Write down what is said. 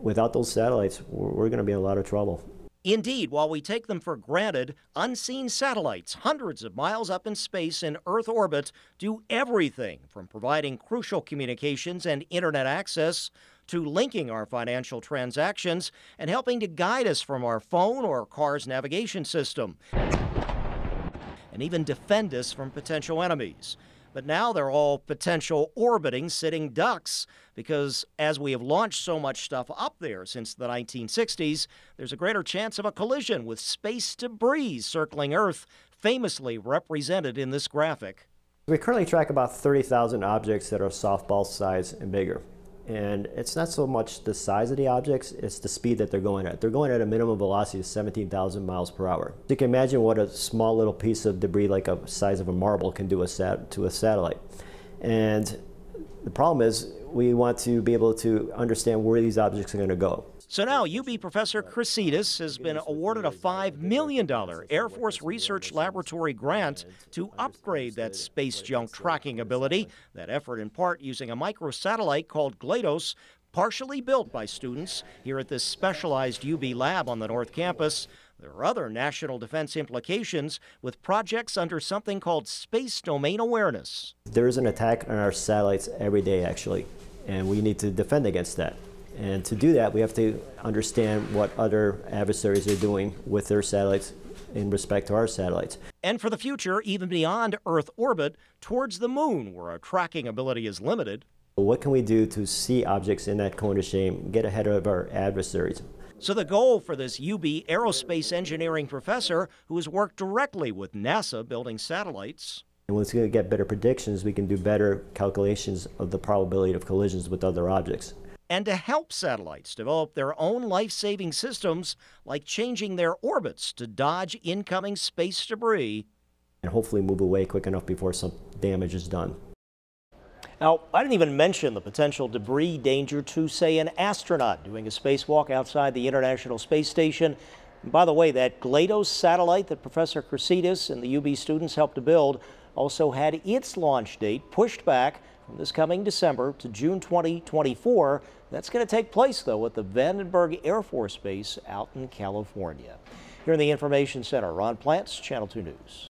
without those satellites, we're going to be in a lot of trouble. Indeed, while we take them for granted, unseen satellites hundreds of miles up in space in Earth orbit do everything from providing crucial communications and internet access to linking our financial transactions and helping to guide us from our phone or car's navigation system, and even defend us from potential enemies. But now they're all potential orbiting sitting ducks because as we have launched so much stuff up there since the 1960s, there's a greater chance of a collision with space debris circling Earth, famously represented in this graphic. We currently track about 30,000 objects that are softball size and bigger. And it's not so much the size of the objects, it's the speed that they're going at. They're going at a minimum velocity of 17,000 miles per hour. You can imagine what a small little piece of debris like the size of a marble can do to a satellite. And the problem is we want to be able to understand where these objects are going to go. So now UB Professor Chryssidis has been awarded a $5 million Air Force Research Laboratory grant to upgrade that space junk tracking ability. That effort in part using a microsatellite called GLaDOS, partially built by students here at this specialized UB lab on the North Campus. There are other national defense implications with projects under something called Space Domain Awareness. There is an attack on our satellites every day, actually, and we need to defend against that. And to do that, we have to understand what other adversaries are doing with their satellites in respect to our satellites. And for the future, even beyond Earth orbit, towards the moon, where our tracking ability is limited. What can we do to see objects in that cone of shame, get ahead of our adversaries? So the goal for this UB aerospace engineering professor, who has worked directly with NASA building satellites. And once we get better predictions, we can do better calculations of the probability of collisions with other objects. And to help satellites develop their own life-saving systems, like changing their orbits to dodge incoming space debris. And hopefully move away quick enough before some damage is done. Now, I didn't even mention the potential debris danger to, say, an astronaut doing a spacewalk outside the International Space Station. And by the way, that GLaDOS satellite that Professor Chryssidis and the UB students helped to build also had its launch date pushed back from this coming December to June 2024. That's going to take place, though, at the Vandenberg Air Force Base out in California. Here in the Information Center, Ron Plants, Channel 2 News.